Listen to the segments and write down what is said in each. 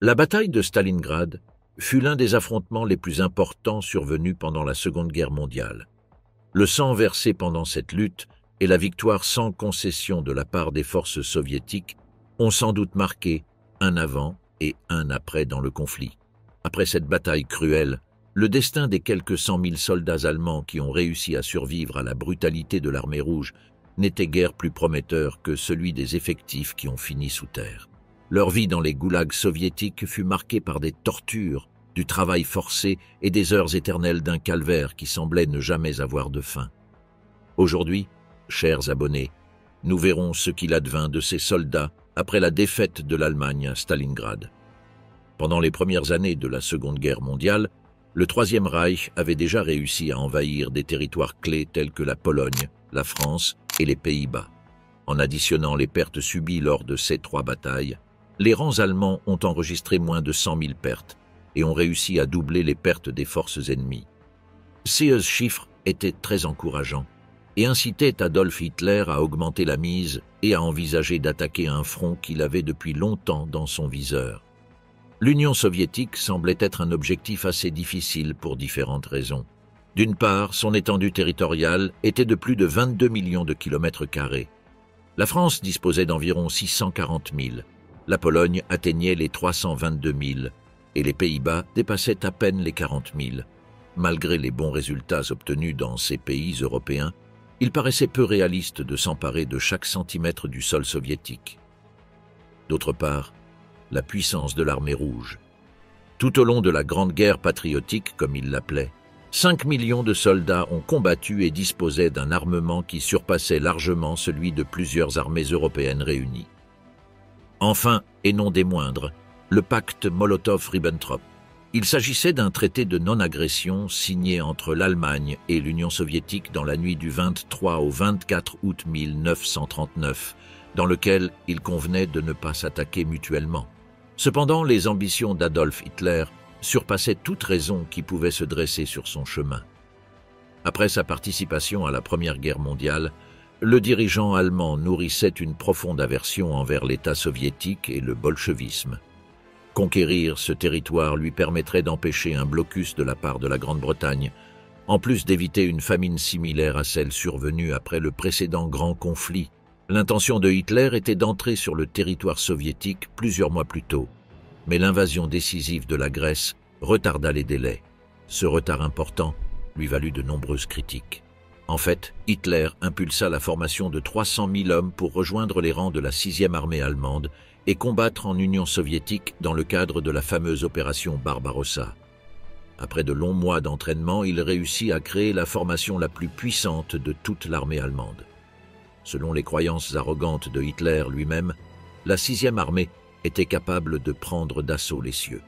La bataille de Stalingrad fut l'un des affrontements les plus importants survenus pendant la Seconde Guerre mondiale. Le sang versé pendant cette lutte et la victoire sans concession de la part des forces soviétiques ont sans doute marqué un avant et un après dans le conflit. Après cette bataille cruelle, le destin des quelques 100 000 soldats allemands qui ont réussi à survivre à la brutalité de l'armée rouge n'était guère plus prometteur que celui des effectifs qui ont fini sous terre. Leur vie dans les goulags soviétiques fut marquée par des tortures, du travail forcé et des heures éternelles d'un calvaire qui semblait ne jamais avoir de fin. Aujourd'hui, chers abonnés, nous verrons ce qu'il advint de ces soldats après la défaite de l'Allemagne à Stalingrad. Pendant les premières années de la Seconde Guerre mondiale, le Troisième Reich avait déjà réussi à envahir des territoires clés tels que la Pologne, la France et les Pays-Bas. En additionnant les pertes subies lors de ces trois batailles, les rangs allemands ont enregistré moins de 100 000 pertes et ont réussi à doubler les pertes des forces ennemies. Ces chiffres étaient très encourageants et incitaient Adolf Hitler à augmenter la mise et à envisager d'attaquer un front qu'il avait depuis longtemps dans son viseur. L'Union soviétique semblait être un objectif assez difficile pour différentes raisons. D'une part, son étendue territoriale était de plus de 22 millions de kilomètres carrés. La France disposait d'environ 640 000, la Pologne atteignait les 322 000 et les Pays-Bas dépassaient à peine les 40 000. Malgré les bons résultats obtenus dans ces pays européens, il paraissait peu réaliste de s'emparer de chaque centimètre du sol soviétique. D'autre part, la puissance de l'armée rouge. Tout au long de la Grande Guerre patriotique, comme il l'appelait, 5 millions de soldats ont combattu et disposaient d'un armement qui surpassait largement celui de plusieurs armées européennes réunies. Enfin, et non des moindres, le pacte Molotov-Ribbentrop. Il s'agissait d'un traité de non-agression signé entre l'Allemagne et l'Union soviétique dans la nuit du 23 au 24 août 1939, dans lequel il convenait de ne pas s'attaquer mutuellement. Cependant, les ambitions d'Adolf Hitler surpassait toute raison qui pouvait se dresser sur son chemin. Après sa participation à la Première Guerre mondiale, le dirigeant allemand nourrissait une profonde aversion envers l'État soviétique et le bolchevisme. Conquérir ce territoire lui permettrait d'empêcher un blocus de la part de la Grande-Bretagne, en plus d'éviter une famine similaire à celle survenue après le précédent grand conflit. L'intention de Hitler était d'entrer sur le territoire soviétique plusieurs mois plus tôt. Mais l'invasion décisive de la Grèce retarda les délais. Ce retard important lui valut de nombreuses critiques. En fait, Hitler impulsa la formation de 300 000 hommes pour rejoindre les rangs de la 6e armée allemande et combattre en Union soviétique dans le cadre de la fameuse opération Barbarossa. Après de longs mois d'entraînement, il réussit à créer la formation la plus puissante de toute l'armée allemande. Selon les croyances arrogantes de Hitler lui-même, la 6e armée était capable de prendre d'assaut les cieux.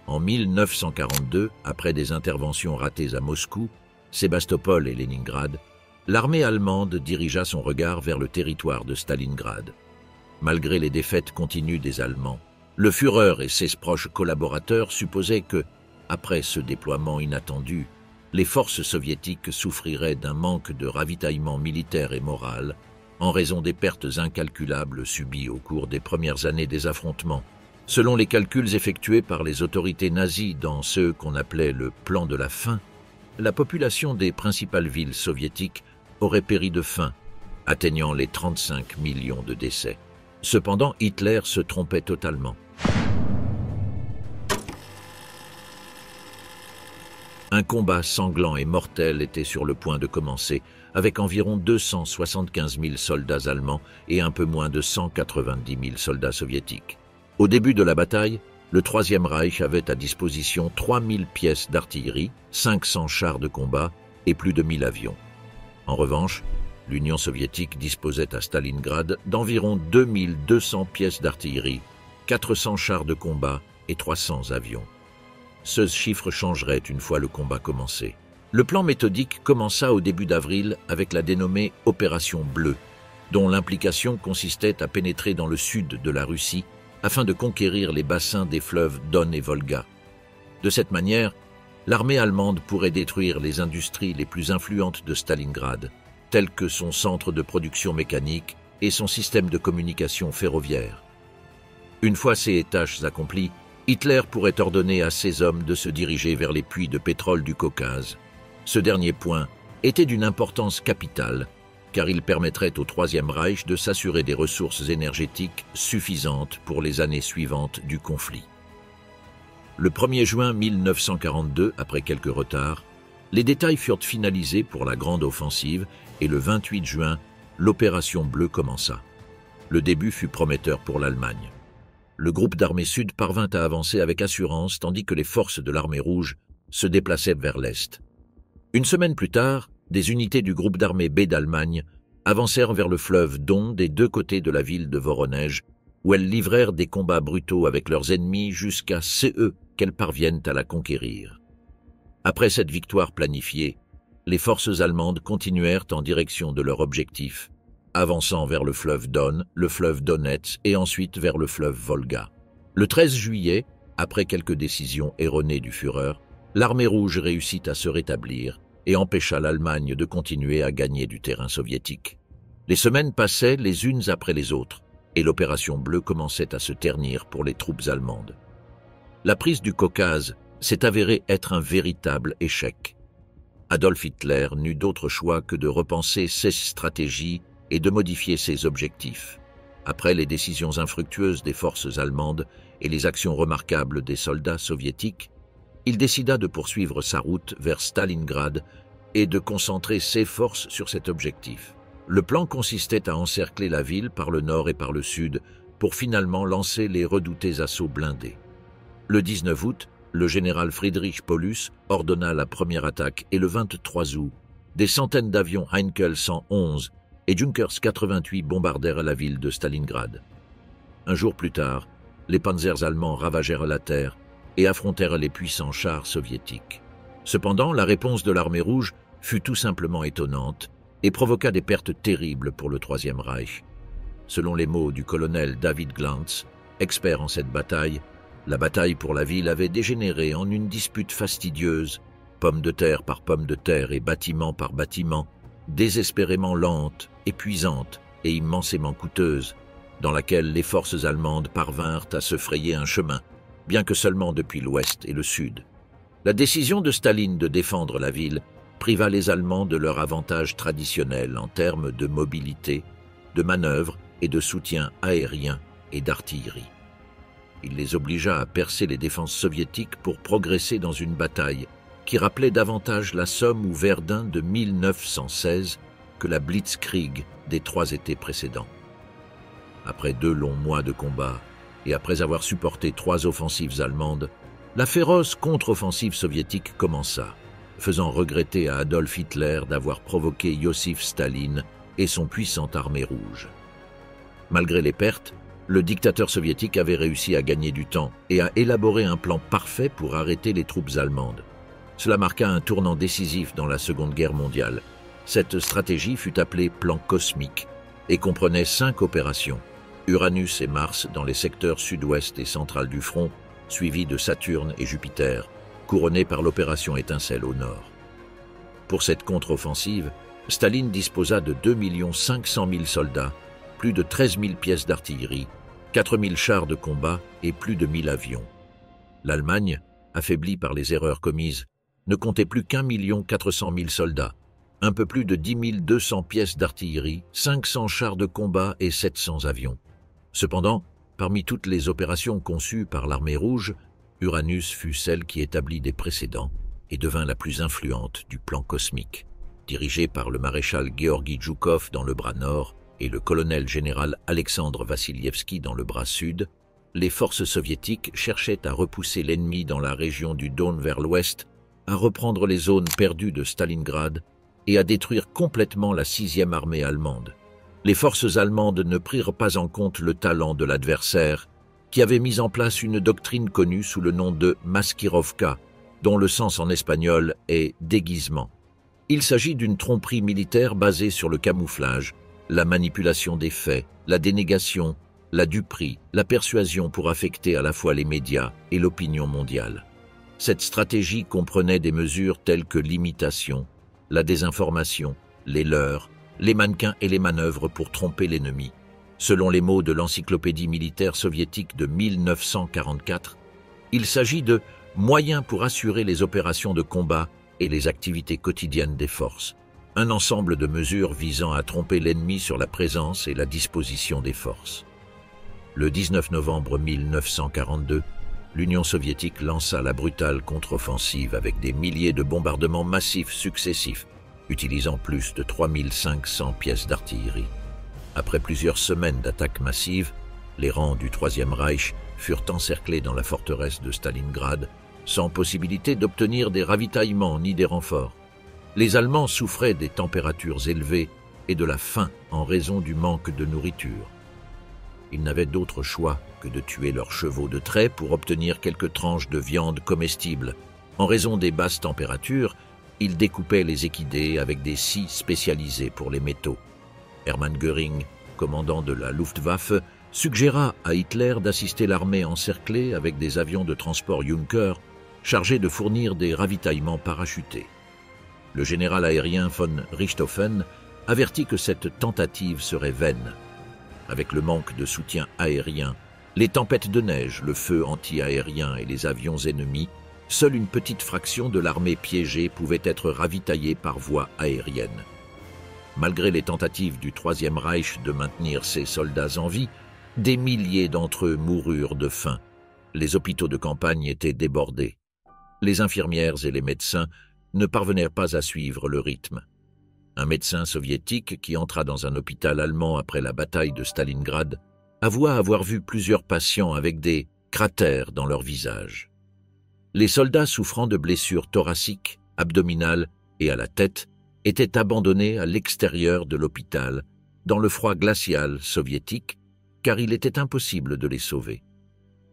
En 1942, après des interventions ratées à Moscou, Sébastopol et Leningrad, l'armée allemande dirigea son regard vers le territoire de Stalingrad. Malgré les défaites continues des Allemands, le Führer et ses proches collaborateurs supposaient que, après ce déploiement inattendu, les forces soviétiques souffriraient d'un manque de ravitaillement militaire et moral, en raison des pertes incalculables subies au cours des premières années des affrontements. Selon les calculs effectués par les autorités nazies dans ce qu'on appelait le plan de la faim, la population des principales villes soviétiques aurait péri de faim, atteignant les 35 millions de décès. Cependant, Hitler se trompait totalement. Un combat sanglant et mortel était sur le point de commencer, avec environ 275 000 soldats allemands et un peu moins de 190 000 soldats soviétiques. Au début de la bataille, le Troisième Reich avait à disposition 3 000 pièces d'artillerie, 500 chars de combat et plus de 1000 avions. En revanche, l'Union soviétique disposait à Stalingrad d'environ 2200 pièces d'artillerie, 400 chars de combat et 300 avions. Ce chiffre changerait une fois le combat commencé. Le plan méthodique commença au début d'avril avec la dénommée « Opération Bleue », dont l'implication consistait à pénétrer dans le sud de la Russie afin de conquérir les bassins des fleuves Don et Volga. De cette manière, l'armée allemande pourrait détruire les industries les plus influentes de Stalingrad, telles que son centre de production mécanique et son système de communication ferroviaire. Une fois ces tâches accomplies, Hitler pourrait ordonner à ses hommes de se diriger vers les puits de pétrole du Caucase. Ce dernier point était d'une importance capitale, car il permettrait au Troisième Reich de s'assurer des ressources énergétiques suffisantes pour les années suivantes du conflit. Le 1er juin 1942, après quelques retards, les détails furent finalisés pour la grande offensive et le 28 juin, l'opération Bleue commença. Le début fut prometteur pour l'Allemagne. Le groupe d'armée sud parvint à avancer avec assurance tandis que les forces de l'armée rouge se déplaçaient vers l'est. Une semaine plus tard, des unités du groupe d'armée B d'Allemagne avancèrent vers le fleuve Don des deux côtés de la ville de Voronej, où elles livrèrent des combats brutaux avec leurs ennemis jusqu'à ce qu'elles parviennent à la conquérir. Après cette victoire planifiée, les forces allemandes continuèrent en direction de leur objectif, avançant vers le fleuve Don, le fleuve Donetsk et ensuite vers le fleuve Volga. Le 13 juillet, après quelques décisions erronées du Führer, l'armée rouge réussit à se rétablir et empêcha l'Allemagne de continuer à gagner du terrain soviétique. Les semaines passaient les unes après les autres et l'opération Bleue commençait à se ternir pour les troupes allemandes. La prise du Caucase s'est avérée être un véritable échec. Adolf Hitler n'eut d'autre choix que de repenser ses stratégies et de modifier ses objectifs. Après les décisions infructueuses des forces allemandes et les actions remarquables des soldats soviétiques, il décida de poursuivre sa route vers Stalingrad et de concentrer ses forces sur cet objectif. Le plan consistait à encercler la ville par le nord et par le sud pour finalement lancer les redoutés assauts blindés. Le 19 août, le général Friedrich Paulus ordonna la première attaque et le 23 août, des centaines d'avions Heinkel 111 et Junkers 88 bombardèrent la ville de Stalingrad. Un jour plus tard, les panzers allemands ravagèrent la terre et affrontèrent les puissants chars soviétiques. Cependant, la réponse de l'armée rouge fut tout simplement étonnante et provoqua des pertes terribles pour le Troisième Reich. Selon les mots du colonel David Glantz, expert en cette bataille, la bataille pour la ville avait dégénéré en une dispute fastidieuse, pomme de terre par pomme de terre et bâtiment par bâtiment, désespérément lente, épuisante et immensément coûteuse, dans laquelle les forces allemandes parvinrent à se frayer un chemin, bien que seulement depuis l'ouest et le sud. La décision de Staline de défendre la ville priva les Allemands de leur avantage traditionnel en termes de mobilité, de manœuvre et de soutien aérien et d'artillerie. Il les obligea à percer les défenses soviétiques pour progresser dans une bataille qui rappelait davantage la Somme ou Verdun de 1916 que la Blitzkrieg des 3 étés précédents. Après 2 longs mois de combat et après avoir supporté 3 offensives allemandes, la féroce contre-offensive soviétique commença, faisant regretter à Adolf Hitler d'avoir provoqué Joseph Staline et son puissante armée rouge. Malgré les pertes, le dictateur soviétique avait réussi à gagner du temps et à élaborer un plan parfait pour arrêter les troupes allemandes. Cela marqua un tournant décisif dans la Seconde Guerre mondiale. Cette stratégie fut appelée plan cosmique et comprenait 5 opérations, Uranus et Mars dans les secteurs sud-ouest et central du front, suivis de Saturne et Jupiter, couronnés par l'opération Étincelle au nord. Pour cette contre-offensive, Staline disposa de 2 500 000 soldats, plus de 13 000 pièces d'artillerie, 4 000 chars de combat et plus de 1 000 avions. L'Allemagne, affaiblie par les erreurs commises, ne comptait plus qu'1 400 000 soldats, un peu plus de 10 200 pièces d'artillerie, 500 chars de combat et 700 avions. Cependant, parmi toutes les opérations conçues par l'armée rouge, Uranus fut celle qui établit des précédents et devint la plus influente du plan cosmique. Dirigée par le maréchal Georgi Zhukov dans le bras nord et le colonel général Alexandre Vassilievski dans le bras sud, les forces soviétiques cherchaient à repousser l'ennemi dans la région du Don vers l'ouest, à reprendre les zones perdues de Stalingrad et à détruire complètement la 6e armée allemande. Les forces allemandes ne prirent pas en compte le talent de l'adversaire, qui avait mis en place une doctrine connue sous le nom de maskirovka, dont le sens en espagnol est déguisement. Il s'agit d'une tromperie militaire basée sur le camouflage, la manipulation des faits, la dénégation, la duperie, la persuasion pour affecter à la fois les médias et l'opinion mondiale. Cette stratégie comprenait des mesures telles que l'imitation, la désinformation, les leurres, les mannequins et les manœuvres pour tromper l'ennemi. Selon les mots de l'encyclopédie militaire soviétique de 1944, il s'agit de « moyens pour assurer les opérations de combat et les activités quotidiennes des forces », un ensemble de mesures visant à tromper l'ennemi sur la présence et la disposition des forces. Le 19 novembre 1942, l'Union soviétique lança la brutale contre-offensive avec des milliers de bombardements massifs successifs, utilisant plus de 3500 pièces d'artillerie. Après plusieurs semaines d'attaques massives, les rangs du Troisième Reich furent encerclés dans la forteresse de Stalingrad, sans possibilité d'obtenir des ravitaillements ni des renforts. Les Allemands souffraient des températures élevées et de la faim en raison du manque de nourriture. Ils n'avaient d'autre choix que de tuer leurs chevaux de trait pour obtenir quelques tranches de viande comestible. En raison des basses températures, ils découpaient les équidés avec des scies spécialisées pour les métaux. Hermann Göring, commandant de la Luftwaffe, suggéra à Hitler d'assister l'armée encerclée avec des avions de transport Junker chargés de fournir des ravitaillements parachutés. Le général aérien von Richthofen avertit que cette tentative serait vaine. Avec le manque de soutien aérien, les tempêtes de neige, le feu anti-aérien et les avions ennemis, seule une petite fraction de l'armée piégée pouvait être ravitaillée par voie aérienne. Malgré les tentatives du Troisième Reich de maintenir ses soldats en vie, des milliers d'entre eux moururent de faim. Les hôpitaux de campagne étaient débordés. Les infirmières et les médecins ne parvenèrent pas à suivre le rythme. Un médecin soviétique qui entra dans un hôpital allemand après la bataille de Stalingrad avoua avoir vu plusieurs patients avec des cratères dans leur visage. Les soldats souffrant de blessures thoraciques, abdominales et à la tête étaient abandonnés à l'extérieur de l'hôpital, dans le froid glacial soviétique, car il était impossible de les sauver.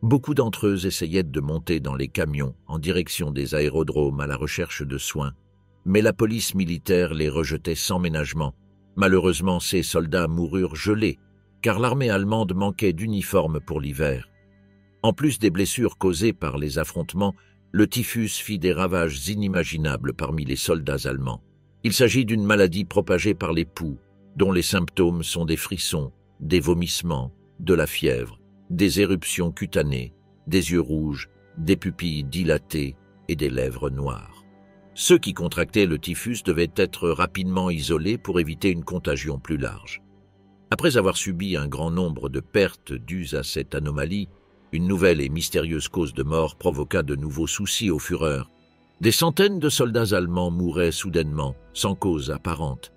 Beaucoup d'entre eux essayaient de monter dans les camions en direction des aérodromes à la recherche de soins, mais la police militaire les rejetait sans ménagement. Malheureusement, ces soldats moururent gelés, car l'armée allemande manquait d'uniformes pour l'hiver. En plus des blessures causées par les affrontements, le typhus fit des ravages inimaginables parmi les soldats allemands. Il s'agit d'une maladie propagée par les poux, dont les symptômes sont des frissons, des vomissements, de la fièvre, des éruptions cutanées, des yeux rouges, des pupilles dilatées et des lèvres noires. Ceux qui contractaient le typhus devaient être rapidement isolés pour éviter une contagion plus large. Après avoir subi un grand nombre de pertes dues à cette anomalie, une nouvelle et mystérieuse cause de mort provoqua de nouveaux soucis au Führer. Des centaines de soldats allemands mouraient soudainement, sans cause apparente.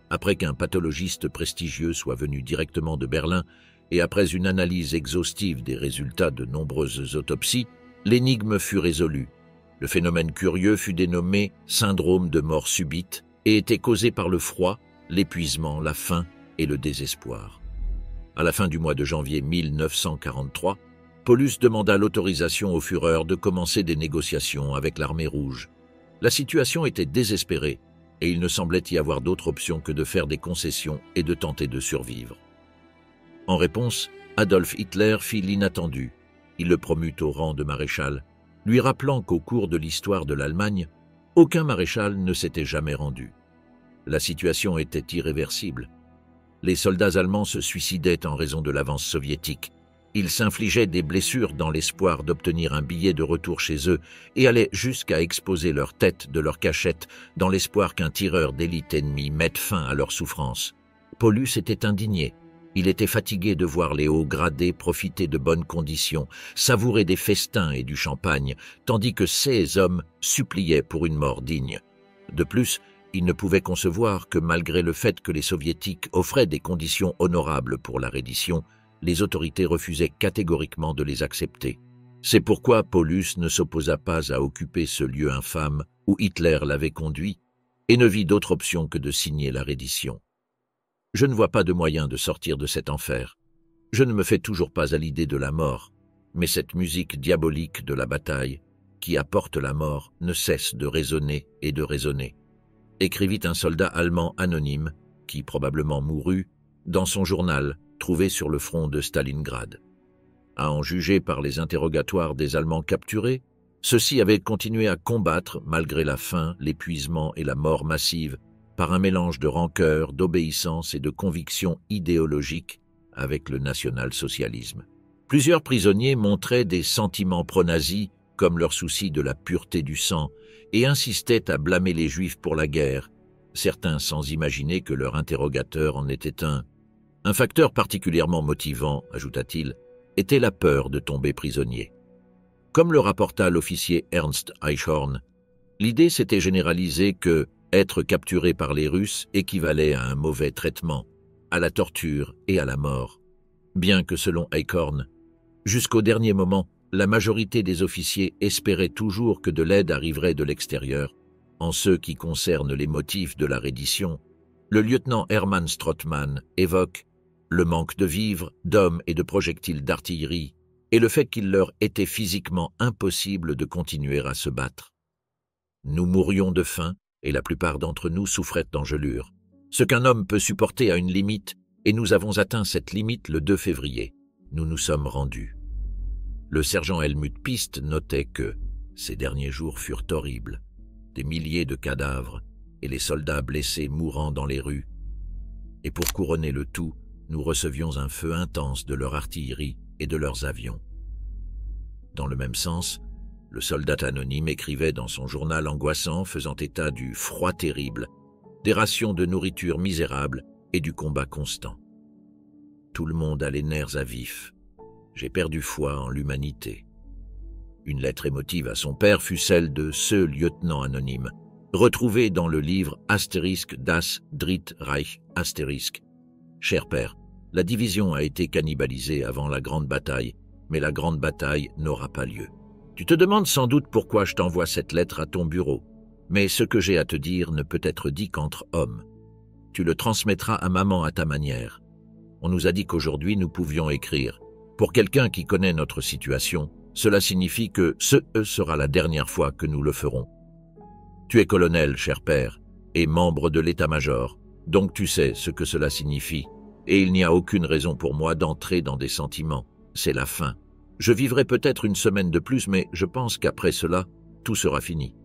Après qu'un pathologiste prestigieux soit venu directement de Berlin et après une analyse exhaustive des résultats de nombreuses autopsies, l'énigme fut résolue. Le phénomène curieux fut dénommé « syndrome de mort subite » et était causé par le froid, l'épuisement, la faim et le désespoir. À la fin du mois de janvier 1943, Paulus demanda l'autorisation au Führer de commencer des négociations avec l'armée rouge. La situation était désespérée et il ne semblait y avoir d'autre option que de faire des concessions et de tenter de survivre. En réponse, Adolf Hitler fit l'inattendu. Il le promut au rang de maréchal, lui rappelant qu'au cours de l'histoire de l'Allemagne, aucun maréchal ne s'était jamais rendu. La situation était irréversible. Les soldats allemands se suicidaient en raison de l'avance soviétique. Ils s'infligeaient des blessures dans l'espoir d'obtenir un billet de retour chez eux et allaient jusqu'à exposer leur tête de leur cachette dans l'espoir qu'un tireur d'élite ennemi mette fin à leur souffrance. Paulus était indigné. Il était fatigué de voir les hauts gradés profiter de bonnes conditions, savourer des festins et du champagne, tandis que ces hommes suppliaient pour une mort digne. De plus, il ne pouvait concevoir que malgré le fait que les soviétiques offraient des conditions honorables pour la reddition, les autorités refusaient catégoriquement de les accepter. C'est pourquoi Paulus ne s'opposa pas à occuper ce lieu infâme où Hitler l'avait conduit et ne vit d'autre option que de signer la reddition. Je ne vois pas de moyen de sortir de cet enfer. Je ne me fais toujours pas à l'idée de la mort, mais cette musique diabolique de la bataille, qui apporte la mort, ne cesse de résonner et de résonner. Écrivit un soldat allemand anonyme, qui probablement mourut, dans son journal, trouvé sur le front de Stalingrad. À en juger par les interrogatoires des Allemands capturés, ceux-ci avaient continué à combattre malgré la faim, l'épuisement et la mort massive, par un mélange de rancœur, d'obéissance et de conviction idéologique, avec le national-socialisme. Plusieurs prisonniers montraient des sentiments pro-nazis, comme leur souci de la pureté du sang, et insistaient à blâmer les Juifs pour la guerre, certains sans imaginer que leur interrogateur en était un. Un facteur particulièrement motivant, ajouta-t-il, était la peur de tomber prisonnier. Comme le rapporta l'officier Ernst Eichhorn, l'idée s'était généralisée que être capturé par les Russes équivalait à un mauvais traitement, à la torture et à la mort. Bien que, selon Eichhorn, jusqu'au dernier moment, la majorité des officiers espéraient toujours que de l'aide arriverait de l'extérieur. En ce qui concerne les motifs de la reddition, le lieutenant Hermann Strothmann évoque le manque de vivres, d'hommes et de projectiles d'artillerie, et le fait qu'il leur était physiquement impossible de continuer à se battre. Nous mourions de faim, et la plupart d'entre nous souffraient d'engelure. Ce qu'un homme peut supporter à une limite, et nous avons atteint cette limite le 2 février. Nous nous sommes rendus. Le sergent Helmut Pist notait que ces derniers jours furent horribles. Des milliers de cadavres, et les soldats blessés mourant dans les rues. Et pour couronner le tout, nous recevions un feu intense de leur artillerie et de leurs avions. Dans le même sens, le soldat anonyme écrivait dans son journal angoissant faisant état du froid terrible, des rations de nourriture misérables et du combat constant. Tout le monde a les nerfs à vif. J'ai perdu foi en l'humanité. Une lettre émotive à son père fut celle de ce lieutenant anonyme, retrouvé dans le livre Asterisk das Drittreich Asterisk. Cher père, la division a été cannibalisée avant la grande bataille, mais la grande bataille n'aura pas lieu. Tu te demandes sans doute pourquoi je t'envoie cette lettre à ton bureau, mais ce que j'ai à te dire ne peut être dit qu'entre hommes. Tu le transmettras à maman à ta manière. On nous a dit qu'aujourd'hui nous pouvions écrire. Pour quelqu'un qui connaît notre situation, cela signifie que ce sera la dernière fois que nous le ferons. Tu es colonel, cher père, et membre de l'état-major, donc tu sais ce que cela signifie, et il n'y a aucune raison pour moi d'entrer dans des sentiments. C'est la fin. Je vivrai peut-être une semaine de plus, mais je pense qu'après cela, tout sera fini.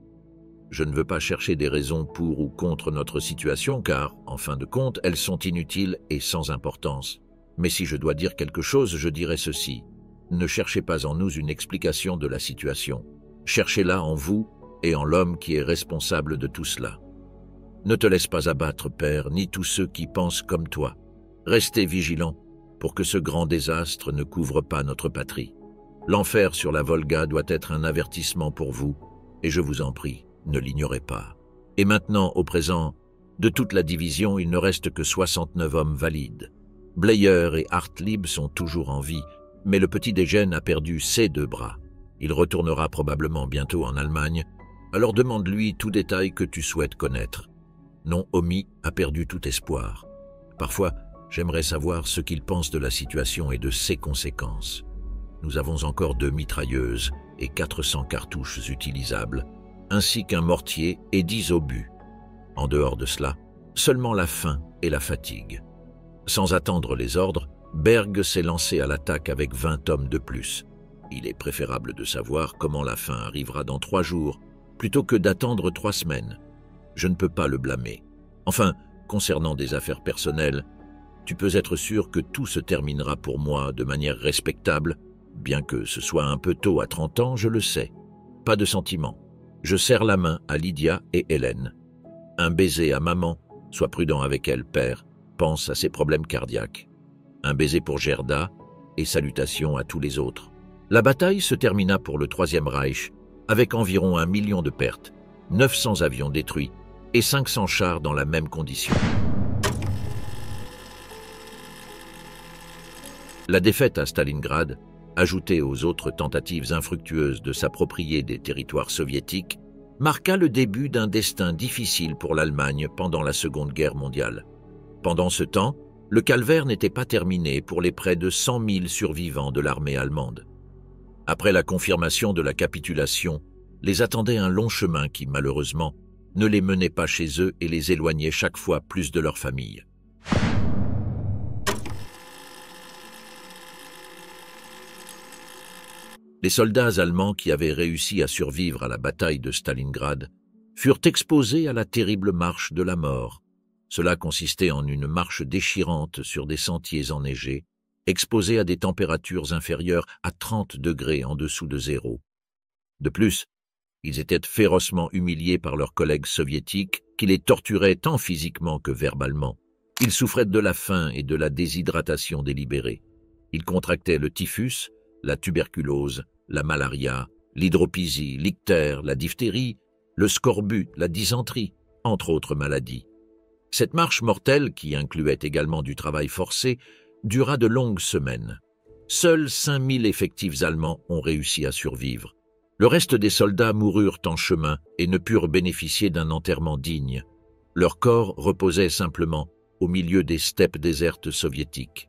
Je ne veux pas chercher des raisons pour ou contre notre situation, car, en fin de compte, elles sont inutiles et sans importance. Mais si je dois dire quelque chose, je dirais ceci. Ne cherchez pas en nous une explication de la situation. Cherchez-la en vous et en l'homme qui est responsable de tout cela. Ne te laisse pas abattre, père, ni tous ceux qui pensent comme toi. Restez vigilants pour que ce grand désastre ne couvre pas notre patrie. L'enfer sur la Volga doit être un avertissement pour vous, et je vous en prie, ne l'ignorez pas. Et maintenant, au présent, de toute la division, il ne reste que 69 hommes valides. Bleyer et Hartlieb sont toujours en vie, mais le petit Degen a perdu ses 2 bras. Il retournera probablement bientôt en Allemagne, alors demande-lui tout détail que tu souhaites connaître. Non, Omi a perdu tout espoir. Parfois, j'aimerais savoir ce qu'il pense de la situation et de ses conséquences. Nous avons encore 2 mitrailleuses et 400 cartouches utilisables, ainsi qu'un mortier et 10 obus. En dehors de cela, seulement la faim et la fatigue. Sans attendre les ordres, Berg s'est lancé à l'attaque avec 20 hommes de plus. Il est préférable de savoir comment la fin arrivera dans 3 jours, plutôt que d'attendre 3 semaines. Je ne peux pas le blâmer. Enfin, concernant des affaires personnelles, tu peux être sûr que tout se terminera pour moi de manière respectable, bien que ce soit un peu tôt à 30 ans, je le sais. Pas de sentiment. Je serre la main à Lydia et Hélène. Un baiser à maman, sois prudent avec elle, père, pense à ses problèmes cardiaques. Un baiser pour Gerda et salutations à tous les autres. La bataille se termina pour le Troisième Reich avec environ 1 million de pertes, 900 avions détruits et 500 chars dans la même condition. La défaite à Stalingrad, ajoutée aux autres tentatives infructueuses de s'approprier des territoires soviétiques, marqua le début d'un destin difficile pour l'Allemagne pendant la Seconde Guerre mondiale. Pendant ce temps, le calvaire n'était pas terminé pour les près de 100 000 survivants de l'armée allemande. Après la confirmation de la capitulation, les attendait un long chemin qui, malheureusement, ne les menait pas chez eux et les éloignait chaque fois plus de leur famille. Les soldats allemands qui avaient réussi à survivre à la bataille de Stalingrad furent exposés à la terrible marche de la mort. Cela consistait en une marche déchirante sur des sentiers enneigés, exposés à des températures inférieures à 30 degrés en dessous de zéro. De plus, ils étaient férocement humiliés par leurs collègues soviétiques qui les torturaient tant physiquement que verbalement. Ils souffraient de la faim et de la déshydratation délibérée. Ils contractaient le typhus, la tuberculose, la malaria, l'hydropisie, l'ictère, la diphtérie, le scorbut, la dysenterie, entre autres maladies. Cette marche mortelle, qui incluait également du travail forcé, dura de longues semaines. Seuls 5000 effectifs allemands ont réussi à survivre. Le reste des soldats moururent en chemin et ne purent bénéficier d'un enterrement digne. Leurs corps reposaient simplement au milieu des steppes désertes soviétiques.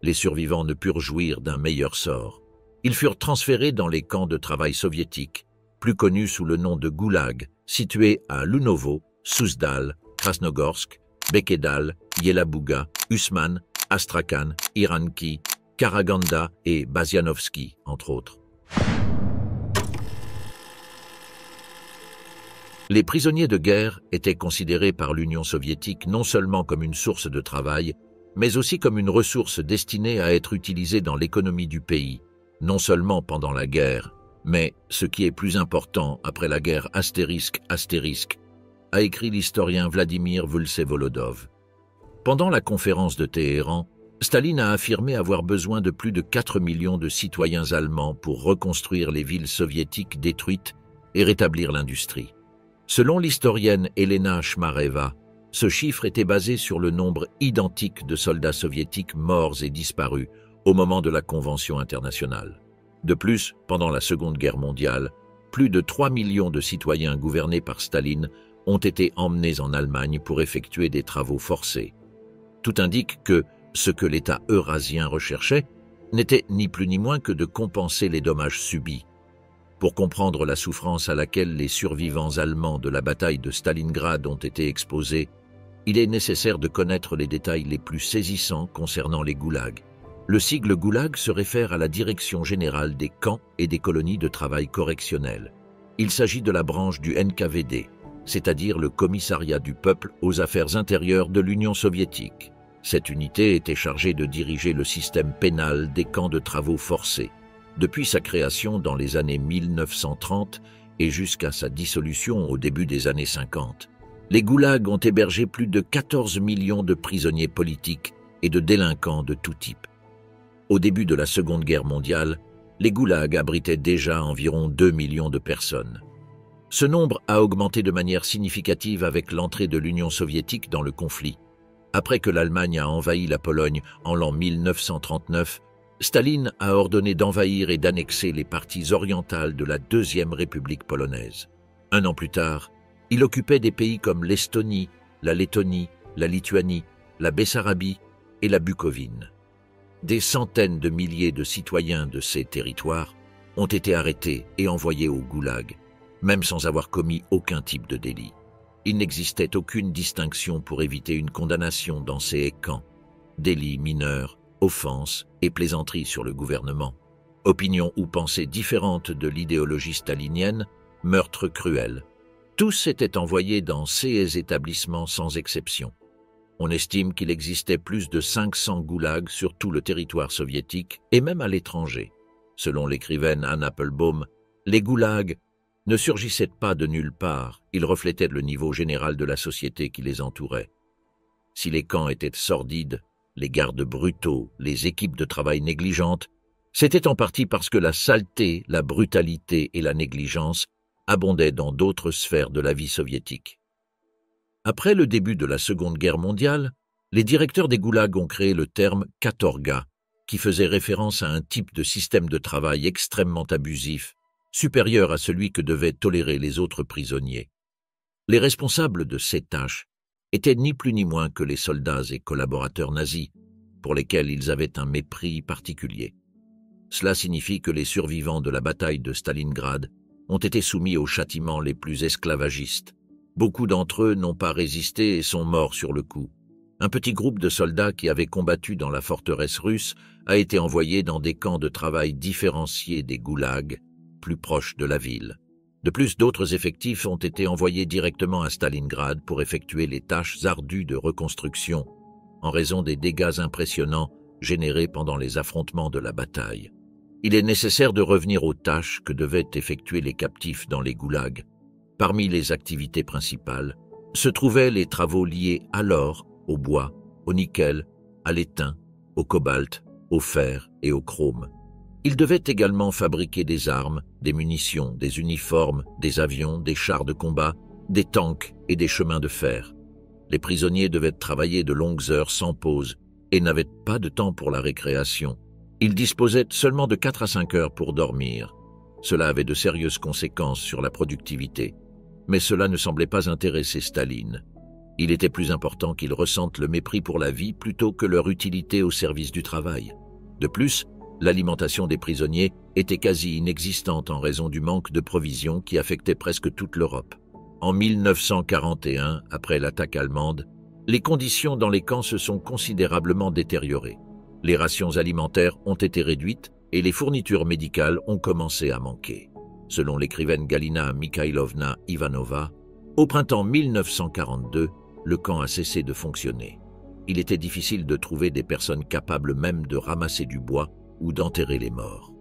Les survivants ne purent jouir d'un meilleur sort. Ils furent transférés dans les camps de travail soviétiques, plus connus sous le nom de goulag, situés à Lunovo, Souzdal, Krasnogorsk, Bekkedal, Yelabuga, Usman, Astrakhan, Iranki, Karaganda et Bazianovski, entre autres. Les prisonniers de guerre étaient considérés par l'Union soviétique non seulement comme une source de travail, mais aussi comme une ressource destinée à être utilisée dans l'économie du pays, non seulement pendant la guerre, mais, ce qui est plus important après la guerre astérisque, a écrit l'historien Vladimir Vsevolodov. Pendant la conférence de Téhéran, Staline a affirmé avoir besoin de plus de 4 millions de citoyens allemands pour reconstruire les villes soviétiques détruites et rétablir l'industrie. Selon l'historienne Elena Shmareva, ce chiffre était basé sur le nombre identique de soldats soviétiques morts et disparus au moment de la Convention internationale. De plus, pendant la Seconde Guerre mondiale, plus de 3 millions de citoyens gouvernés par Staline ont été emmenés en Allemagne pour effectuer des travaux forcés. Tout indique que ce que l'État eurasien recherchait n'était ni plus ni moins que de compenser les dommages subis. Pour comprendre la souffrance à laquelle les survivants allemands de la bataille de Stalingrad ont été exposés, il est nécessaire de connaître les détails les plus saisissants concernant les goulags. Le sigle goulag se réfère à la Direction générale des camps et des colonies de travail correctionnel. Il s'agit de la branche du NKVD, c'est-à-dire le Commissariat du peuple aux affaires intérieures de l'Union soviétique. Cette unité était chargée de diriger le système pénal des camps de travaux forcés. Depuis sa création dans les années 1930 et jusqu'à sa dissolution au début des années 50, les goulags ont hébergé plus de 14 millions de prisonniers politiques et de délinquants de tout type. Au début de la Seconde Guerre mondiale, les goulags abritaient déjà environ 2 millions de personnes. Ce nombre a augmenté de manière significative avec l'entrée de l'Union soviétique dans le conflit. Après que l'Allemagne a envahi la Pologne en l'an 1939, Staline a ordonné d'envahir et d'annexer les parties orientales de la Deuxième République polonaise. Un an plus tard, il occupait des pays comme l'Estonie, la Lettonie, la Lituanie, la Bessarabie et la Bucovine. Des centaines de milliers de citoyens de ces territoires ont été arrêtés et envoyés au goulag, même sans avoir commis aucun type de délit. Il n'existait aucune distinction pour éviter une condamnation dans ces camps. Délits mineurs, offenses et plaisanteries sur le gouvernement, opinions ou pensées différentes de l'idéologie stalinienne, meurtres cruels. Tous étaient envoyés dans ces établissements sans exception. On estime qu'il existait plus de 500 goulags sur tout le territoire soviétique et même à l'étranger. Selon l'écrivaine Anne Applebaum, les goulags ne surgissaient pas de nulle part, ils reflétaient le niveau général de la société qui les entourait. Si les camps étaient sordides, les gardes brutaux, les équipes de travail négligentes, c'était en partie parce que la saleté, la brutalité et la négligence abondaient dans d'autres sphères de la vie soviétique. Après le début de la Seconde Guerre mondiale, les directeurs des goulags ont créé le terme « katorga », qui faisait référence à un type de système de travail extrêmement abusif, supérieur à celui que devaient tolérer les autres prisonniers. Les responsables de ces tâches étaient ni plus ni moins que les soldats et collaborateurs nazis, pour lesquels ils avaient un mépris particulier. Cela signifie que les survivants de la bataille de Stalingrad ont été soumis aux châtiments les plus esclavagistes. Beaucoup d'entre eux n'ont pas résisté et sont morts sur le coup. Un petit groupe de soldats qui avaient combattu dans la forteresse russe a été envoyé dans des camps de travail différenciés des goulags, plus proches de la ville. De plus, d'autres effectifs ont été envoyés directement à Stalingrad pour effectuer les tâches ardues de reconstruction, en raison des dégâts impressionnants générés pendant les affrontements de la bataille. Il est nécessaire de revenir aux tâches que devaient effectuer les captifs dans les goulags. Parmi les activités principales se trouvaient les travaux liés à l'or, au bois, au nickel, à l'étain, au cobalt, au fer et au chrome. Ils devaient également fabriquer des armes, des munitions, des uniformes, des avions, des chars de combat, des tanks et des chemins de fer. Les prisonniers devaient travailler de longues heures sans pause et n'avaient pas de temps pour la récréation. Ils disposaient seulement de 4 à 5 heures pour dormir. Cela avait de sérieuses conséquences sur la productivité. Mais cela ne semblait pas intéresser Staline. Il était plus important qu'ils ressentent le mépris pour la vie plutôt que leur utilité au service du travail. De plus, l'alimentation des prisonniers était quasi inexistante en raison du manque de provisions qui affectait presque toute l'Europe. En 1941, après l'attaque allemande, les conditions dans les camps se sont considérablement détériorées. Les rations alimentaires ont été réduites et les fournitures médicales ont commencé à manquer. Selon l'écrivaine Galina Mikhailovna Ivanova, au printemps 1942, le camp a cessé de fonctionner. Il était difficile de trouver des personnes capables même de ramasser du bois ou d'enterrer les morts.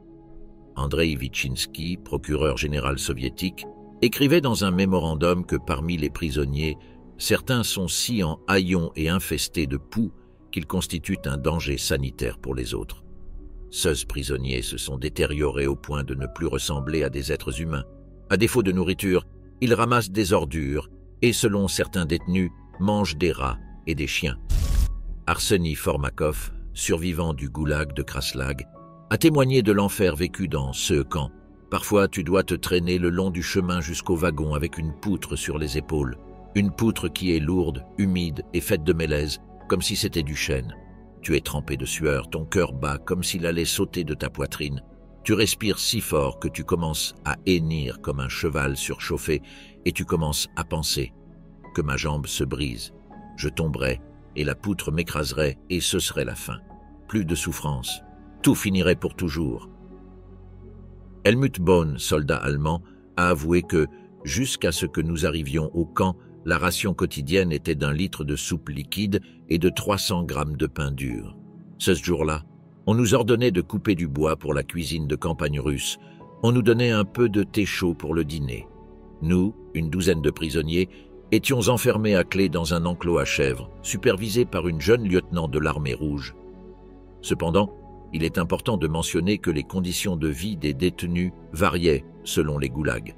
Andrei Vichinsky, procureur général soviétique, écrivait dans un mémorandum que parmi les prisonniers, certains sont si en haillons et infestés de poux qu'ils constituent un danger sanitaire pour les autres. Ceux prisonniers se sont détériorés au point de ne plus ressembler à des êtres humains. À défaut de nourriture, ils ramassent des ordures et, selon certains détenus, mangent des rats et des chiens. Arseny Formakov, survivant du goulag de Kraslag, a témoigné de l'enfer vécu dans ce camp. Parfois, tu dois te traîner le long du chemin jusqu'au wagon avec une poutre sur les épaules. Une poutre qui est lourde, humide et faite de mélèze, comme si c'était du chêne. Tu es trempé de sueur, ton cœur bat comme s'il allait sauter de ta poitrine. Tu respires si fort que tu commences à hennir comme un cheval surchauffé et tu commences à penser que ma jambe se brise. Je tomberai et la poutre m'écraserait et ce serait la fin. Plus de souffrance. Tout finirait pour toujours. Helmut Bohn, soldat allemand, a avoué que, jusqu'à ce que nous arrivions au camp, la ration quotidienne était d'1 litre de soupe liquide et de 300 grammes de pain dur. Ce jour-là, on nous ordonnait de couper du bois pour la cuisine de campagne russe. On nous donnait un peu de thé chaud pour le dîner. Nous, une douzaine de prisonniers, étions enfermés à clé dans un enclos à chèvres, supervisé par une jeune lieutenant de l'armée rouge. Cependant, il est important de mentionner que les conditions de vie des détenus variaient selon les goulags.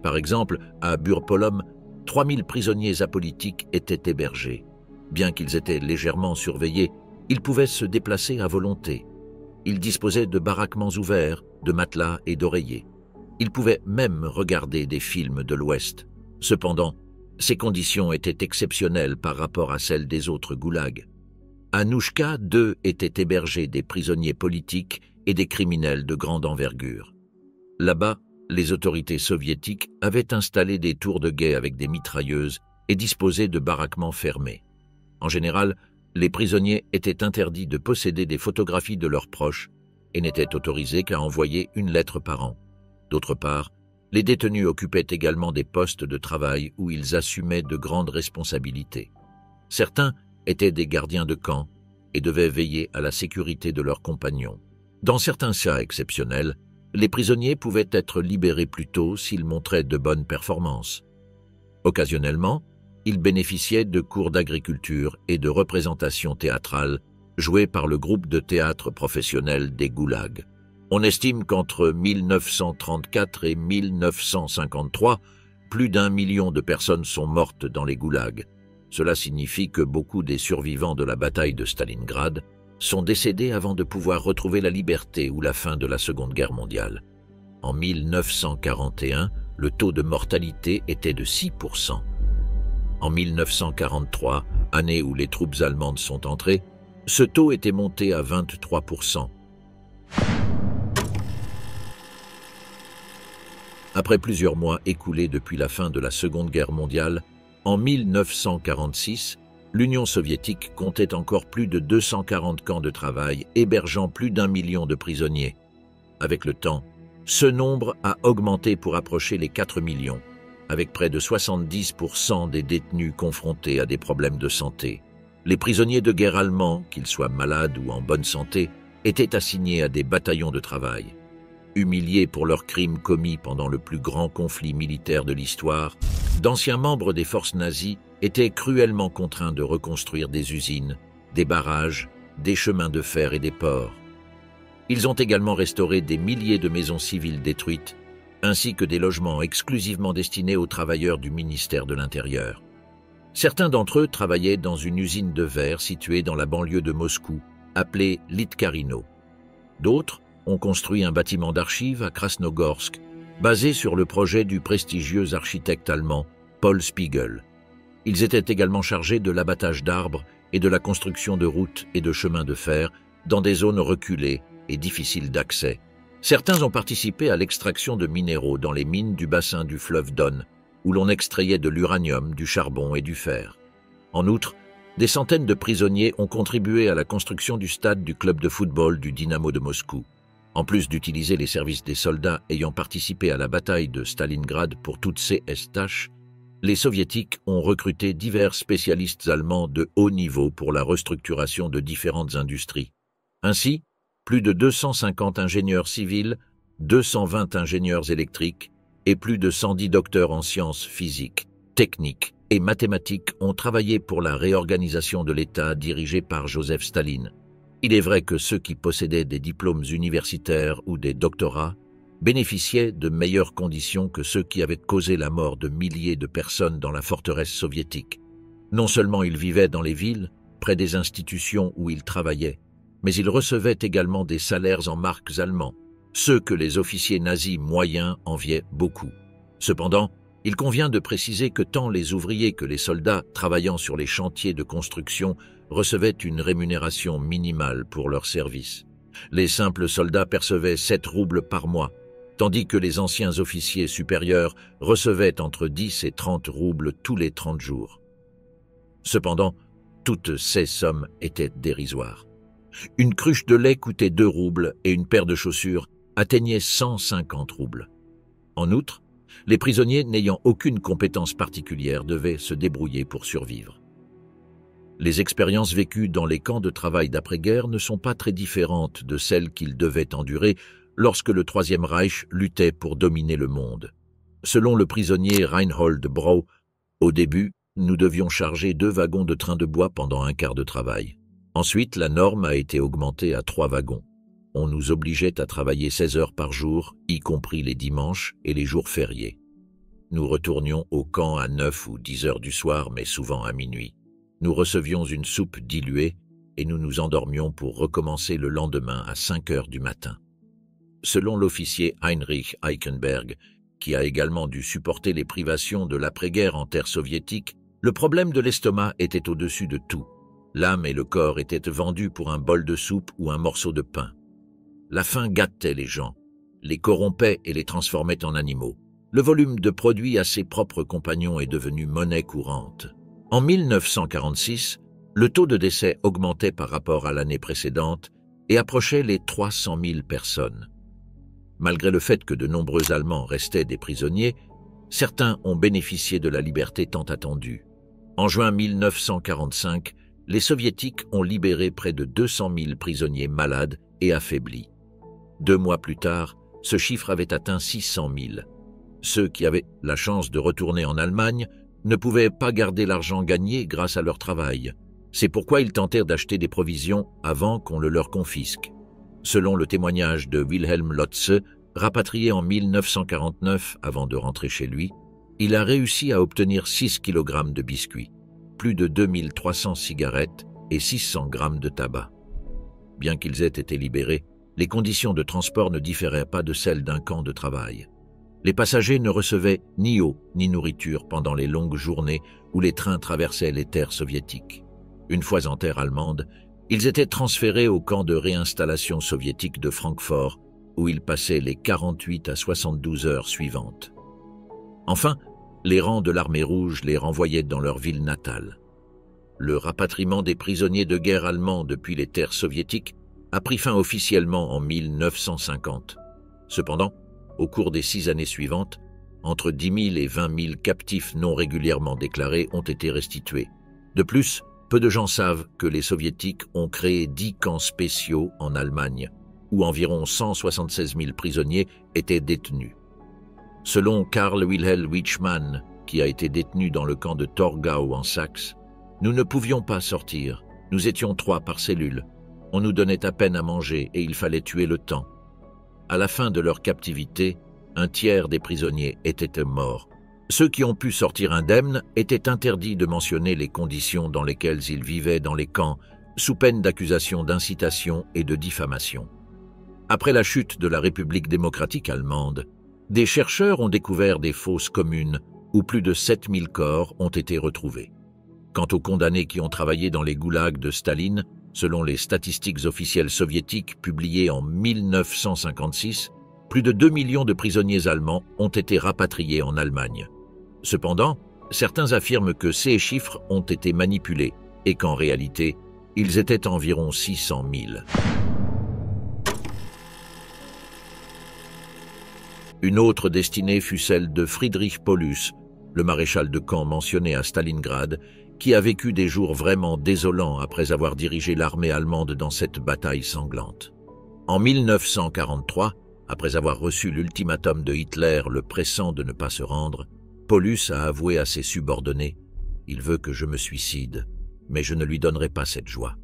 Par exemple, à Burpolom, 3000 prisonniers apolitiques étaient hébergés. Bien qu'ils étaient légèrement surveillés, ils pouvaient se déplacer à volonté. Ils disposaient de baraquements ouverts, de matelas et d'oreillers. Ils pouvaient même regarder des films de l'Ouest. Cependant, ces conditions étaient exceptionnelles par rapport à celles des autres goulags. À Nouchka, 2 étaient hébergés des prisonniers politiques et des criminels de grande envergure. Là-bas, les autorités soviétiques avaient installé des tours de guet avec des mitrailleuses et disposaient de baraquements fermés. En général, les prisonniers étaient interdits de posséder des photographies de leurs proches et n'étaient autorisés qu'à envoyer une lettre par an. D'autre part, les détenus occupaient également des postes de travail où ils assumaient de grandes responsabilités. Certains étaient des gardiens de camp et devaient veiller à la sécurité de leurs compagnons. Dans certains cas exceptionnels, les prisonniers pouvaient être libérés plus tôt s'ils montraient de bonnes performances. Occasionnellement, ils bénéficiaient de cours d'agriculture et de représentations théâtrales jouées par le groupe de théâtre professionnel des goulags. On estime qu'entre 1934 et 1953, plus d'1 million de personnes sont mortes dans les goulags. Cela signifie que beaucoup des survivants de la bataille de Stalingrad sont décédés avant de pouvoir retrouver la liberté ou la fin de la Seconde Guerre mondiale. En 1941, le taux de mortalité était de 6%. En 1943, année où les troupes allemandes sont entrées, ce taux était monté à 23%. Après plusieurs mois écoulés depuis la fin de la Seconde Guerre mondiale, en 1946, l'Union soviétique comptait encore plus de 240 camps de travail, hébergeant plus d'1 million de prisonniers. Avec le temps, ce nombre a augmenté pour approcher les 4 millions, avec près de 70% des détenus confrontés à des problèmes de santé. Les prisonniers de guerre allemands, qu'ils soient malades ou en bonne santé, étaient assignés à des bataillons de travail. Humiliés pour leurs crimes commis pendant le plus grand conflit militaire de l'histoire, d'anciens membres des forces nazies étaient cruellement contraints de reconstruire des usines, des barrages, des chemins de fer et des ports. Ils ont également restauré des milliers de maisons civiles détruites, ainsi que des logements exclusivement destinés aux travailleurs du ministère de l'Intérieur. Certains d'entre eux travaillaient dans une usine de verre située dans la banlieue de Moscou, appelée Litkarino. D'autres ont construit un bâtiment d'archives à Krasnogorsk, basé sur le projet du prestigieux architecte allemand Paul Spiegel. Ils étaient également chargés de l'abattage d'arbres et de la construction de routes et de chemins de fer dans des zones reculées et difficiles d'accès. Certains ont participé à l'extraction de minéraux dans les mines du bassin du fleuve Don, où l'on extrayait de l'uranium, du charbon et du fer. En outre, des centaines de prisonniers ont contribué à la construction du stade du club de football du Dynamo de Moscou. En plus d'utiliser les services des soldats ayant participé à la bataille de Stalingrad pour toutes ces tâches, les soviétiques ont recruté divers spécialistes allemands de haut niveau pour la restructuration de différentes industries. Ainsi, plus de 250 ingénieurs civils, 220 ingénieurs électriques et plus de 110 docteurs en sciences physiques, techniques et mathématiques ont travaillé pour la réorganisation de l'État dirigé par Joseph Staline. Il est vrai que ceux qui possédaient des diplômes universitaires ou des doctorats bénéficiaient de meilleures conditions que ceux qui avaient causé la mort de milliers de personnes dans la forteresse soviétique. Non seulement ils vivaient dans les villes, près des institutions où ils travaillaient, mais ils recevaient également des salaires en marques allemands, ceux que les officiers nazis moyens enviaient beaucoup. Cependant, il convient de préciser que tant les ouvriers que les soldats travaillant sur les chantiers de construction recevaient une rémunération minimale pour leur service. Les simples soldats percevaient 7 roubles par mois, tandis que les anciens officiers supérieurs recevaient entre 10 et 30 roubles tous les 30 jours. Cependant, toutes ces sommes étaient dérisoires. Une cruche de lait coûtait 2 roubles et une paire de chaussures atteignait 150 roubles. En outre, les prisonniers n'ayant aucune compétence particulière devaient se débrouiller pour survivre. Les expériences vécues dans les camps de travail d'après-guerre ne sont pas très différentes de celles qu'ils devaient endurer lorsque le Troisième Reich luttait pour dominer le monde. Selon le prisonnier Reinhold Brau, au début, nous devions charger 2 wagons de train de bois pendant un quart de travail. Ensuite, la norme a été augmentée à 3 wagons. On nous obligeait à travailler 16 heures par jour, y compris les dimanches et les jours fériés. Nous retournions au camp à 9 ou 10 heures du soir, mais souvent à minuit. Nous recevions une soupe diluée et nous nous endormions pour recommencer le lendemain à 5 heures du matin. Selon l'officier Heinrich Eichenberg, qui a également dû supporter les privations de l'après-guerre en terre soviétique, le problème de l'estomac était au-dessus de tout. L'âme et le corps étaient vendus pour un bol de soupe ou un morceau de pain. La faim gâtait les gens, les corrompait et les transformait en animaux. Le volume de produits à ses propres compagnons est devenu monnaie courante. En 1946, le taux de décès augmentait par rapport à l'année précédente et approchait les 300 000 personnes. Malgré le fait que de nombreux Allemands restaient des prisonniers, certains ont bénéficié de la liberté tant attendue. En juin 1945, les Soviétiques ont libéré près de 200 000 prisonniers malades et affaiblis. 2 mois plus tard, ce chiffre avait atteint 600 000. Ceux qui avaient la chance de retourner en Allemagne ne pouvaient pas garder l'argent gagné grâce à leur travail. C'est pourquoi ils tentèrent d'acheter des provisions avant qu'on le leur confisque. Selon le témoignage de Wilhelm Lotze, rapatrié en 1949 avant de rentrer chez lui, il a réussi à obtenir 6 kg de biscuits, plus de 2300 cigarettes et 600 grammes de tabac. Bien qu'ils aient été libérés, les conditions de transport ne différaient pas de celles d'un camp de travail. Les passagers ne recevaient ni eau ni nourriture pendant les longues journées où les trains traversaient les terres soviétiques. Une fois en terre allemande, ils étaient transférés au camp de réinstallation soviétique de Francfort, où ils passaient les 48 à 72 heures suivantes. Enfin, les rangs de l'armée rouge les renvoyaient dans leur ville natale. Le rapatriement des prisonniers de guerre allemands depuis les terres soviétiques a pris fin officiellement en 1950. Cependant, au cours des 6 années suivantes, entre 10 000 et 20 000 captifs non régulièrement déclarés ont été restitués. De plus, Peu de gens savent que les Soviétiques ont créé 10 camps spéciaux en Allemagne, où environ 176 000 prisonniers étaient détenus. Selon Karl Wilhelm Weichmann, qui a été détenu dans le camp de Torgau en Saxe, nous ne pouvions pas sortir. Nous étions 3 par cellule. On nous donnait à peine à manger et il fallait tuer le temps. À la fin de leur captivité, un tiers des prisonniers étaient morts. Ceux qui ont pu sortir indemnes étaient interdits de mentionner les conditions dans lesquelles ils vivaient dans les camps, sous peine d'accusations d'incitation et de diffamation. Après la chute de la République démocratique allemande, des chercheurs ont découvert des fosses communes où plus de 7000 corps ont été retrouvés. Quant aux condamnés qui ont travaillé dans les goulags de Staline, selon les statistiques officielles soviétiques publiées en 1956, plus de 2 millions de prisonniers allemands ont été rapatriés en Allemagne. Cependant, certains affirment que ces chiffres ont été manipulés et qu'en réalité, ils étaient environ 600 000. Une autre destinée fut celle de Friedrich Paulus, le maréchal de camp mentionné à Stalingrad, qui a vécu des jours vraiment désolants après avoir dirigé l'armée allemande dans cette bataille sanglante. En 1943, après avoir reçu l'ultimatum de Hitler le pressant de ne pas se rendre, Paulus a avoué à ses subordonnés « Il veut que je me suicide, mais je ne lui donnerai pas cette joie ».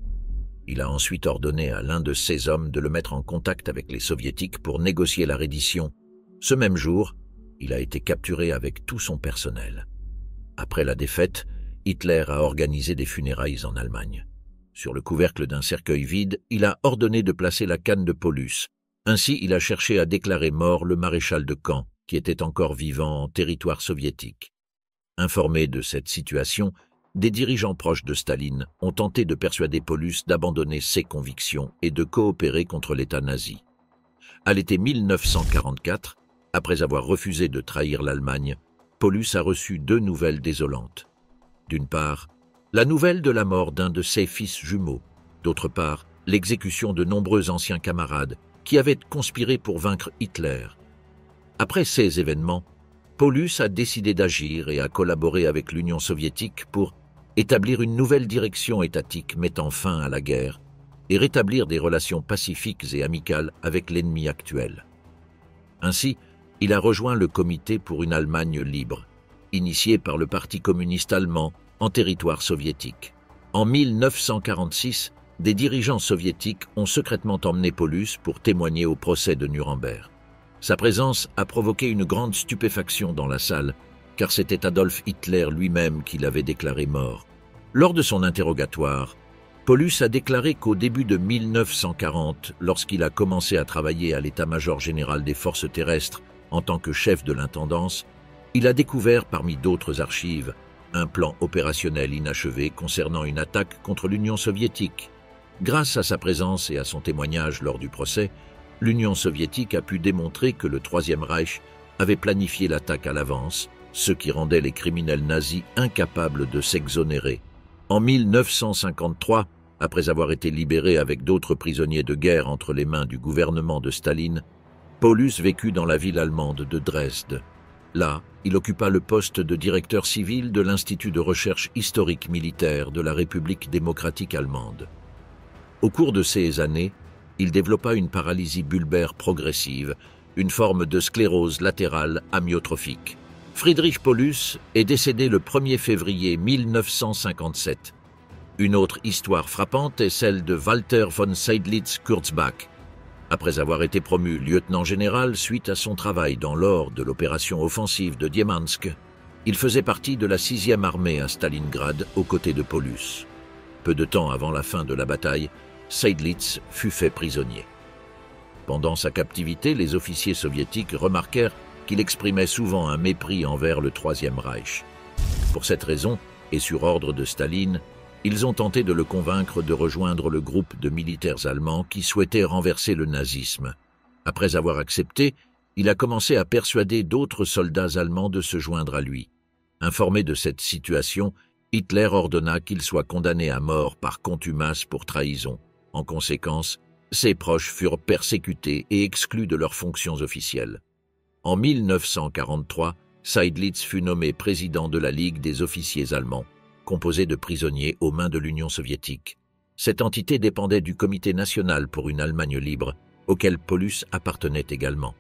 Il a ensuite ordonné à l'un de ses hommes de le mettre en contact avec les Soviétiques pour négocier la reddition. Ce même jour, il a été capturé avec tout son personnel. Après la défaite, Hitler a organisé des funérailles en Allemagne. Sur le couvercle d'un cercueil vide, il a ordonné de placer la canne de Paulus. Ainsi, il a cherché à déclarer mort le maréchal de camp, qui était encore vivant en territoire soviétique. Informés de cette situation, des dirigeants proches de Staline ont tenté de persuader Paulus d'abandonner ses convictions et de coopérer contre l'État nazi. À l'été 1944, après avoir refusé de trahir l'Allemagne, Paulus a reçu 2 nouvelles désolantes. D'une part, la nouvelle de la mort d'un de ses fils jumeaux. D'autre part, l'exécution de nombreux anciens camarades qui avaient conspiré pour vaincre Hitler. Après ces événements, Paulus a décidé d'agir et a collaboré avec l'Union soviétique pour établir une nouvelle direction étatique mettant fin à la guerre et rétablir des relations pacifiques et amicales avec l'ennemi actuel. Ainsi, il a rejoint le Comité pour une Allemagne libre, initié par le Parti communiste allemand en territoire soviétique. En 1946, des dirigeants soviétiques ont secrètement emmené Paulus pour témoigner au procès de Nuremberg. Sa présence a provoqué une grande stupéfaction dans la salle, car c'était Adolf Hitler lui-même qui l'avait déclaré mort. Lors de son interrogatoire, Paulus a déclaré qu'au début de 1940, lorsqu'il a commencé à travailler à l'état-major général des forces terrestres en tant que chef de l'intendance, il a découvert parmi d'autres archives un plan opérationnel inachevé concernant une attaque contre l'Union soviétique. Grâce à sa présence et à son témoignage lors du procès, l'Union soviétique a pu démontrer que le Troisième Reich avait planifié l'attaque à l'avance, ce qui rendait les criminels nazis incapables de s'exonérer. En 1953, après avoir été libéré avec d'autres prisonniers de guerre entre les mains du gouvernement de Staline, Paulus vécut dans la ville allemande de Dresde. Là, il occupa le poste de directeur civil de l'Institut de recherche historique militaire de la République démocratique allemande. Au cours de ces années, il développa une paralysie bulbaire progressive, une forme de sclérose latérale amyotrophique. Friedrich Paulus est décédé le 1er février 1957. Une autre histoire frappante est celle de Walter von Seydlitz-Kurzbach. Après avoir été promu lieutenant général suite à son travail dans l'or de l'opération offensive de Diemantsk, il faisait partie de la 6e armée à Stalingrad aux côtés de Paulus. Peu de temps avant la fin de la bataille, Seydlitz fut fait prisonnier. Pendant sa captivité, les officiers soviétiques remarquèrent qu'il exprimait souvent un mépris envers le Troisième Reich. Pour cette raison, et sur ordre de Staline, ils ont tenté de le convaincre de rejoindre le groupe de militaires allemands qui souhaitaient renverser le nazisme. Après avoir accepté, il a commencé à persuader d'autres soldats allemands de se joindre à lui. Informé de cette situation, Hitler ordonna qu'il soit condamné à mort par contumace pour trahison. En conséquence, ses proches furent persécutés et exclus de leurs fonctions officielles. En 1943, Seydlitz fut nommé président de la Ligue des officiers allemands. composée de prisonniers aux mains de l'Union soviétique. Cette entité dépendait du Comité national pour une Allemagne libre, auquel Paulus appartenait également.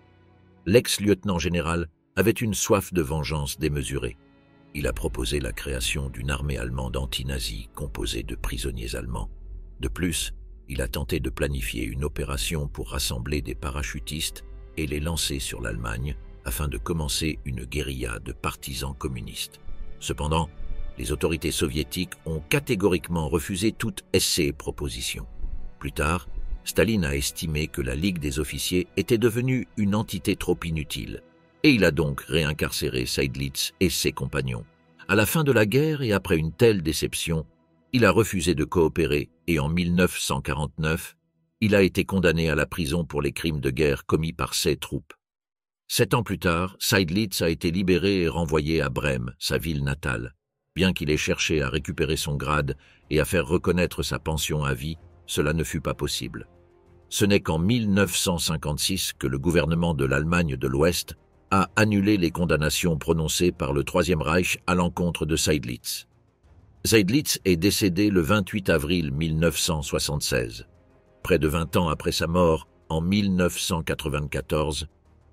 L'ex-lieutenant général avait une soif de vengeance démesurée. Il a proposé la création d'une armée allemande anti-nazie composée de prisonniers allemands. De plus, il a tenté de planifier une opération pour rassembler des parachutistes et les lancer sur l'Allemagne afin de commencer une guérilla de partisans communistes. Cependant, les autorités soviétiques ont catégoriquement refusé toute essai proposition. Plus tard, Staline a estimé que la Ligue des officiers était devenue une entité trop inutile, et il a donc réincarcéré Seydlitz et ses compagnons. À la fin de la guerre et après une telle déception, il a refusé de coopérer et en 1949, il a été condamné à la prison pour les crimes de guerre commis par ses troupes. 7 ans plus tard, Seydlitz a été libéré et renvoyé à Brême, sa ville natale. Bien qu'il ait cherché à récupérer son grade et à faire reconnaître sa pension à vie, cela ne fut pas possible. Ce n'est qu'en 1956 que le gouvernement de l'Allemagne de l'Ouest a annulé les condamnations prononcées par le Troisième Reich à l'encontre de Seydlitz. Seydlitz est décédé le 28 avril 1976. Près de 20 ans après sa mort, en 1994,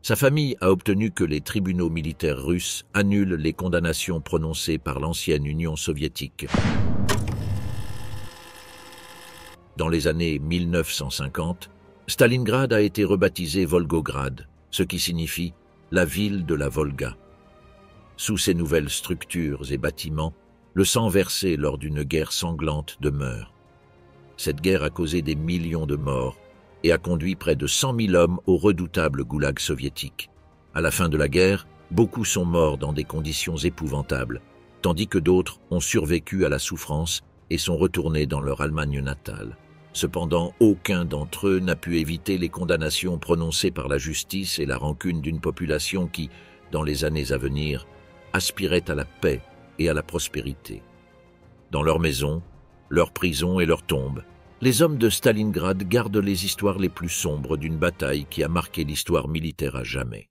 sa famille a obtenu que les tribunaux militaires russes annulent les condamnations prononcées par l'ancienne Union soviétique. Dans les années 1950, Stalingrad a été rebaptisé Volgograd, ce qui signifie « la ville de la Volga ». Sous ces nouvelles structures et bâtiments, le sang versé lors d'une guerre sanglante demeure. Cette guerre a causé des millions de morts et a conduit près de 100 000 hommes au redoutable goulag soviétique. À la fin de la guerre, beaucoup sont morts dans des conditions épouvantables, tandis que d'autres ont survécu à la souffrance et sont retournés dans leur Allemagne natale. Cependant, aucun d'entre eux n'a pu éviter les condamnations prononcées par la justice et la rancune d'une population qui, dans les années à venir, aspirait à la paix et à la prospérité. Dans leurs maisons, leurs prisons et leurs tombes, les hommes de Stalingrad gardent les histoires les plus sombres d'une bataille qui a marqué l'histoire militaire à jamais.